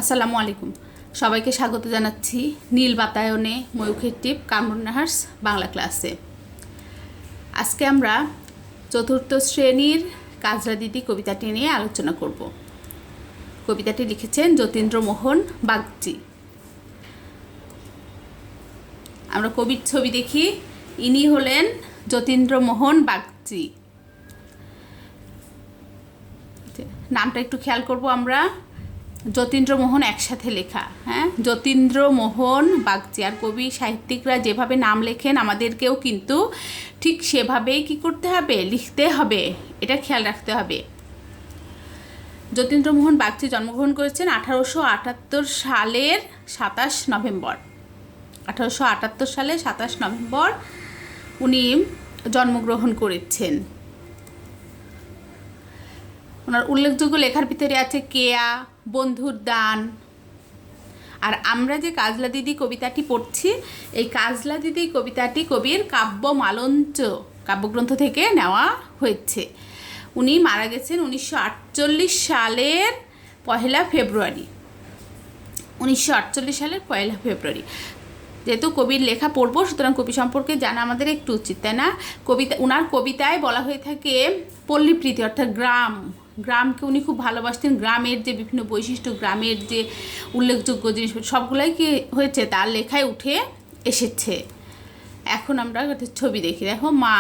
আসসালামু আলাইকুম। সবাইকে স্বাগত জানাচ্ছি নীল বাতায়নে ময়ূখের টিপ কামরুন্নাহার্স বাংলা ক্লাসে। আজকে আমরা চতুর্থ শ্রেণীর কাজরা দিদি কবিতাটি নিয়ে আলোচনা করব। কবিতাটি লিখেছেন যতীন্দ্রমোহন বাগচি। আমরা কবির ছবি দেখি। ইনি হলেন যতীন্দ্রমোহন বাগচি। নামটা একটু খেয়াল করব আমরা। যতীন্দ্রমোহন একসাথে লেখা, হ্যাঁ, যতীন্দ্রমোহন বাগচি। আর কবি সাহিত্যিকরা যেভাবে নাম লেখেন আমাদেরকেও কিন্তু ঠিক সেভাবেই কি করতে হবে, লিখতে হবে, এটা খেয়াল রাখতে হবে। যতীন্দ্রমোহন বাগচি জন্মগ্রহণ করেছেন 1878 সালের 27 নভেম্বর। 1878 সালে 27 নভেম্বর উনি জন্মগ্রহণ করেছেন। ওনার উল্লেখযোগ্য লেখার ভিতরে আছে কেয়া, বন্ধুর দান। আর আমরা যে কাজলা দিদি কবিতাটি পড়ছি, এই কাজলা দিদি কবিতাটি কবির কাব্য মালঞ্চ কাব্যগ্রন্থ থেকে নেওয়া হয়েছে। উনি মারা গেছেন 1948 সালের 1 ফেব্রুয়ারি। 1948 সালের 1 ফেব্রুয়ারি। যেহেতু কবির লেখা পড়বো, সুতরাং কবি সম্পর্কে জানা আমাদের একটু উচিত, তাই না? ওনার কবিতায় বলা হয়ে থাকে পল্লীপ্রীতি, অর্থাৎ গ্রামকে উনি খুব ভালোবাসতেন। গ্রামের যে বিভিন্ন বৈশিষ্ট্য, গ্রামের যে উল্লেখযোগ্য জিনিস, সবগুলাই কি হয়েছে তার লেখায় উঠে এসেছে। এখন আমরা ছবি দেখি। দেখো, মা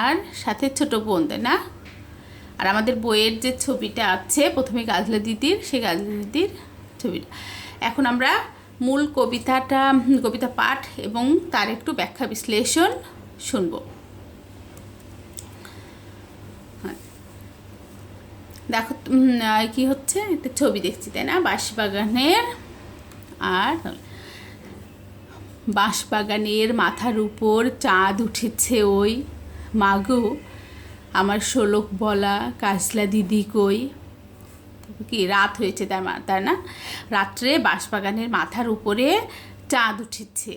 আর সাথে ছোট বোন, তাই না? আর আমাদের বইয়ের যে ছবিটা আছে প্রথমে কাজলা দিদির, সেই কাজলা দিদির ছবিটা। এখন আমরা মূল কবিতা পাঠ এবং তার একটু ব্যাখ্যা বিশ্লেষণ শুনব। দেখো কি হচ্ছে, একটা ছবি দেখছি, তাই না? বাঁশবাগানের মাথার উপর চাঁদ উঠেছে ওই, মাগো আমার শোলক বলা কাজলা দিদি কই। কি রাত হয়েছে তার না? রাত্রে বাঁশবাগানের মাথার উপরে চাঁদ উঠেছে।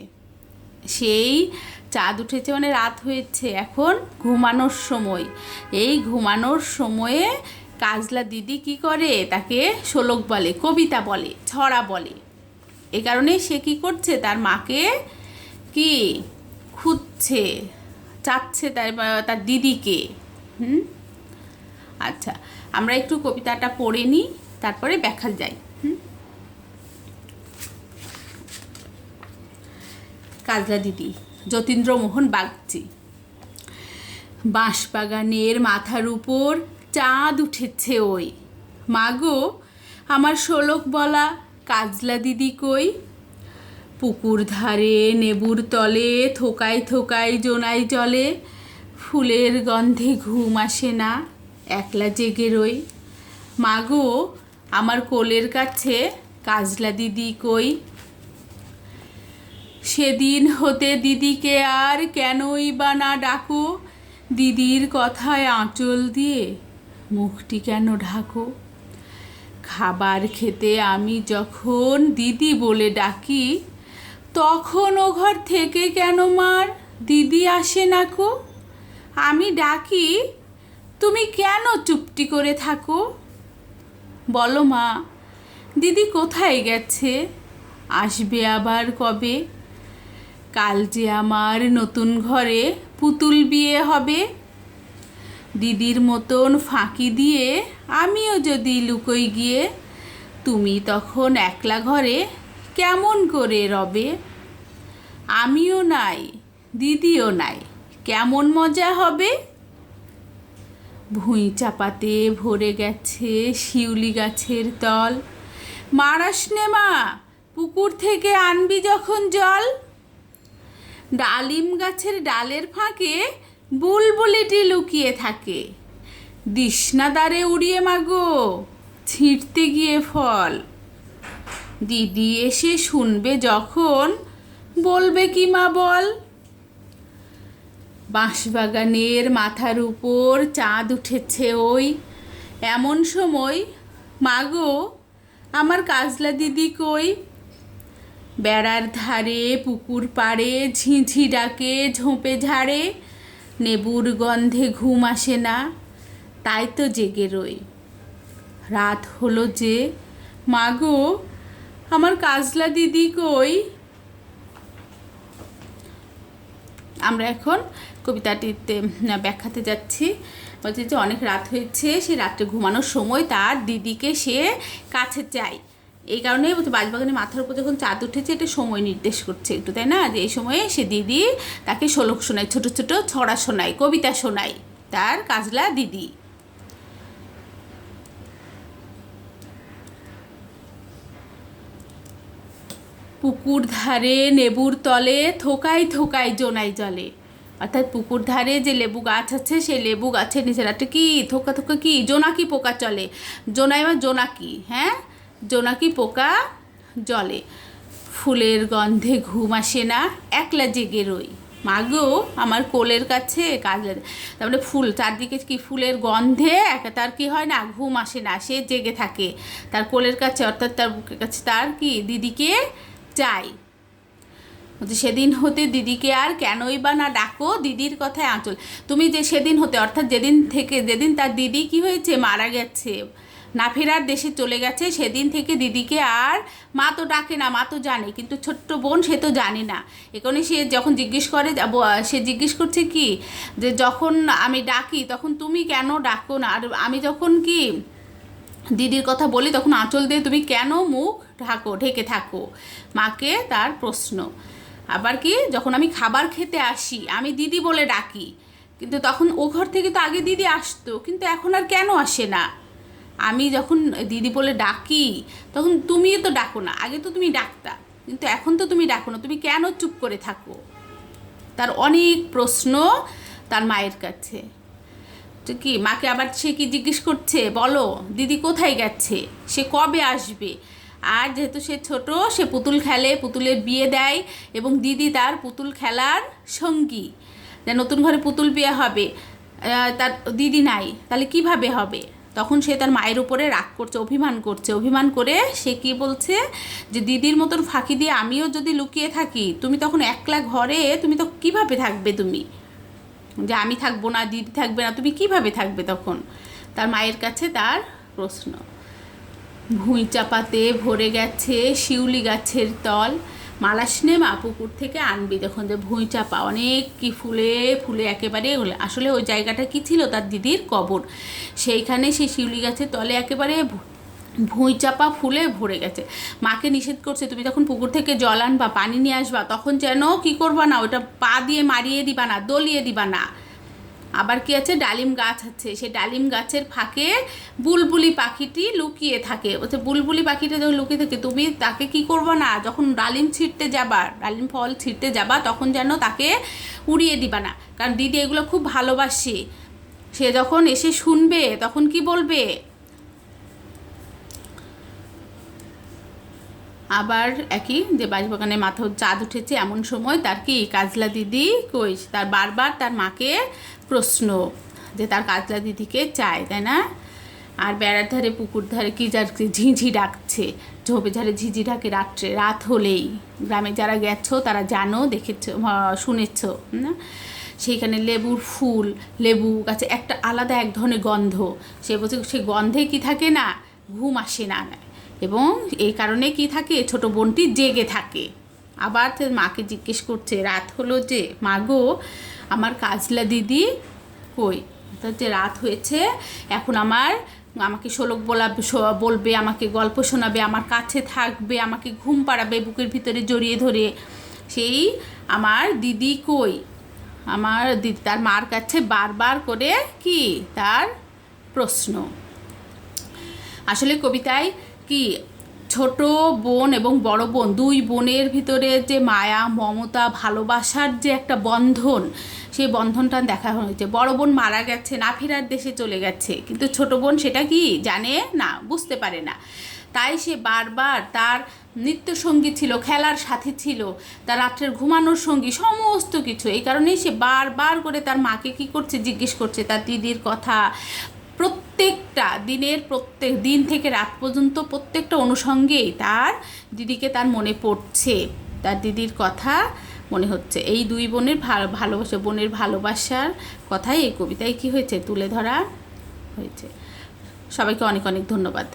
সেই চাঁদ উঠেছে মানে রাত হয়েছে, এখন ঘুমানোর সময়। এই ঘুমানোর সময়ে কাজলা দিদি কি করে, তাকে শোলক বলে, কবিতা বলে, ছড়া বলে। এই কারণে সে কি করছে, তার মাকে কি খুঁজছে, চাচ্ছে তার দিদিকে। আচ্ছা, আমরা একটু কবিতাটা পড়ে নিই, তারপরে ব্যাখ্যা যাই। কাজলা দিদি, যতীন্দ্রমোহন বাগচি। বাঁশবাগানের মাথার উপর চাঁদ উঠেছে ওই, মাগো আমার শোলক বলা কাজলা দিদি কই। পুকুর ধারে নেবুর তলে থোকায় থোকায় জোনাই জলে, ফুলের গন্ধে ঘুম আসে না, একলা জেগে রই। মাগো আমার কোলের কাছে কাজলা দিদি কই। সেদিন হতে দিদিকে আর কেনই বা না ডাকো, দিদির কথায় আঁচল দিয়ে মুখটি কেন ঢাকো। খাবার খেতে আমি যখন দিদি বলে ডাকি, তখন ও ঘর থেকে কেন মার দিদি আসে না কো। আমি ডাকি, তুমি কেন চুপটি করে থাকো। বলো মা, দিদি কোথায় গেছে, আসবে আবার কবে। কাল যে আমার নতুন ঘরে পুতুল বিয়ে হবে, দিদির মতন ফাঁকি দিয়ে আমিও যদি লুকোই গিয়ে, তুমি তখন একলা ঘরে কেমন করে রবে। আমিও নাই, দিদিও নাই, কেমন মজা হবে। ভুঁই চাপাতে ভরে গেছে শিউলি গাছের তল, মারাস নে মা, পুকুর থেকে আনবি যখন জল। ডালিম গাছের ডালের ফাঁকে বুলবুলিটি লুকিয়ে থাকে, দিশনাদারে উড়িয়ে মাগো ছিঁড়তে গিয়ে ফল। দিদি এসে শুনবে যখন, বলবে কি মা বল। বাঁশবাগানের মাথার উপর চাঁদ উঠেছে ওই, এমন সময় মাগো আমার কাজলা দিদি কই। বেড়ার ধারে পুকুর পাড়ে ঝিঁঝি ডাকে ঝোঁপে ঝাড়ে, নেবুর গন্ধে ঘুম আসে না, তাই তো জেগে রই। রাত হলো যে, মাগো আমার কাজলা দিদি কই। আমরা এখন কবিতাটিতে ব্যাখ্যাতে যাচ্ছি। বলছে যে অনেক রাত হয়েছে, সে রাত্রে ঘুমানোর সময় তার দিদিকে সে কাছে চায়। এই কারণে বলছে বাঁশবাগানের মাথার উপর যখন চাঁদ উঠেছে, এটা সময় নির্দেশ করছে একটু, তাই না? যে এই সময়ে সে দিদি তাকে শোলক শোনায়, ছোট ছোট ছড়া শোনায়, কবিতা শোনায় তার কাজলা দিদি। পুকুর ধারে লেবুর তলে থোকায় থোকায় জোনাই জলে। অর্থাৎ পুকুর ধারে যে লেবু গাছ আছে, সেই লেবু গাছের নিচে একটা কি থোকা থোকা কি জোনাকি পোকা চলে। জোনাই বা জোনাকি, হ্যাঁ, জোনাকি পোকা জলে। ফুলের গন্ধে ঘুম আসে না, একলা জেগে রই। মাগো আমার কোলের কাছে কাজলা, তারপরে ফুল চারদিকে কি ফুলের গন্ধে তার কি হয় না, ঘুম আসে না, সে জেগে থাকে তার কোলের কাছে, অর্থাৎ তার বুকের কাছে তার কি দিদিকে চাই। সেদিন হতে দিদিকে আর কেনই বা না ডাকো, দিদির কথায় আঁচল। তুমি যে সেদিন হতে অর্থাৎ যেদিন তার দিদি কি হয়েছে, মারা গেছে, না ফেরার দেশে চলে গেছে, সেদিন থেকে দিদিকে আর মা তো ডাকে না, মা তো জানে, কিন্তু ছোট্ট বোন সে তো জানে না। এখানে সে যখন জিজ্ঞেস করে, সে জিজ্ঞেস করছে কি যে যখন আমি ডাকি তখন তুমি কেন ডাকো না, আর আমি যখন কি দিদির কথা বলি তখন আঁচল দিয়ে তুমি কেন মুখ ঢেকে থাকো। মাকে তার প্রশ্ন। আবার কি যখন আমি খাবার খেতে আসি আমি দিদি বলে ডাকি, কিন্তু তখন ও ঘর থেকে তো আগে দিদি আসতো, কিন্তু এখন আর কেন আসে না। আমি যখন দিদি বলে ডাকি তখন তুমিও তো ডাকো না, আগে তো তুমি ডাকতা, কিন্তু এখন তো তুমি ডাকো না, তুমি কেন চুপ করে থাকো। তার অনেক প্রশ্ন তার মায়ের কাছে। তো কি মাকে আবার সে কি জিজ্ঞেস করছে, বলো দিদি কোথায় গেছে, সে কবে আসবে। আর যেহেতু সে ছোট, সে পুতুল খেলে, পুতুলের বিয়ে দেয়, এবং দিদি তার পুতুল খেলার সঙ্গী। যে নতুন ঘরে পুতুল বিয়ে হবে, তার দিদি নাই, তাহলে কিভাবে হবে। তখন সে তার মায়ের উপরে রাগ করছে, অভিমান করে সে কি বলছে যে দিদির মতন ফাঁকি দিয়ে আমিও যদি লুকিয়ে থাকি, তুমি তখন একলা ঘরে তুমি তো কিভাবে থাকবে, তুমি যে আমি থাকবো না, দিদি থাকবে না, তুমি কিভাবে থাকবে তখন। তার মায়ের কাছে তার প্রশ্ন। ভুঁই চাপাতে ভরে গেছে শিউলি গাছের তল, মালাস নে মা পুকুর থেকে আনবি। দেখুন যে ভুঁই চাপা, অনেক কি ফুলে ফুলে একেবারে, আসলে ওই জায়গাটা কি ছিল, তার দিদির কবর। সেইখানে সেই শিউলি গাছের তলে একেবারে ভুঁই চাপা ফুলে ভরে গেছে। মাকে নিষেধ করছে তুমি যখন পুকুর থেকে জল আনবা, পানি নিয়ে আসবা, তখন যেন কি করবা না, ওটা পা দিয়ে মারিয়ে দিবা না, দলিয়ে দিবা না। আবার কি আছে, ডালিম গাছ আছে, সেই ডালিম গাছের ফাঁকে বুলবুলি পাখিটি লুকিয়ে থাকে। বলছে বুলবুলি পাখিটা যখন লুকিয়ে থাকে, তুমি তাকে কি করবা না, যখন ডালিম ফল ছিঁড়তে যাবা তখন যেন তাকে উড়িয়ে দিবা না, কারণ দিদি এগুলো খুব ভালোবাসে। সে যখন এসে শুনবে তখন কি বলবে। আবার একই যে বাঁশবাগানে মাথায় চাঁদ উঠেছে, এমন সময় তার কি কাজলা দিদি কই, তার বারবার তার মাকে প্রশ্ন যে তার কাজলা দিদিকে চায়, তাই না। আর বেড়ার ধারে পুকুর ধারে কি যার ঝিঝি ডাকছে, ঝোপে ঝাড়ে ঝিঝি ডাকে রাত্রে, রাত হলেই। গ্রামে যারা গেছো তারা জানো, দেখেছো, শুনেছ না। সেইখানে লেবুর ফুল, লেবু গাছে একটা আলাদা এক ধরনের গন্ধ, সে বলছে সে গন্ধে কি থাকে না, ঘুম আসে না, এবং এই কারণে কি থাকে, ছোট বোনটি জেগে থাকে। আবার মাকে জিজ্ঞেস করছে, রাত হলো যে, মা গো আমার কাজলা দিদি কই। অর্থাৎ যে রাত হয়েছে, এখন আমাকে শোলক বলবে, আমাকে গল্প শোনাবে, আমার কাছে থাকবে, আমাকে ঘুম পাড়াবে বুকের ভিতরে জড়িয়ে ধরে, সেই আমার দিদি কই। আমার দিদি তার মার কাছে বারবার করে কি তার প্রশ্ন। আসলে কবিতায় কি ছোট বোন এবং বড় বোন, দুই বোনের ভিতরে যে মায়া, মমতা, ভালোবাসার যে একটা বন্ধন, সেই বন্ধনটা দেখা হয়েছে। বড় বোন মারা গেছে, না ফেরার দেশে চলে গেছে, কিন্তু ছোট বোন সেটা কি জানে না, বুঝতে পারে না। তাই সে বারবার তার নিত্যসঙ্গী ছিল, খেলার সাথী ছিল, তার রাত্রের ঘুমানোর সঙ্গী, সমস্ত কিছু। এই কারণেই সে বারবার করে তার মাকে কি করছে, জিজ্ঞেস করছে তার দিদির কথা। প্রত্যেক দিন থেকে রাত পর্যন্ত প্রত্যেকটা অনুষঙ্গেই তার দিদিকে তার মনে পড়ছে, তার দিদির কথা মনে হচ্ছে। এই দুই বোনের বোনের ভালোবাসার কথাই এই কবিতায় কি হয়েছে, তুলে ধরা হয়েছে। সবাইকে অনেক অনেক ধন্যবাদ।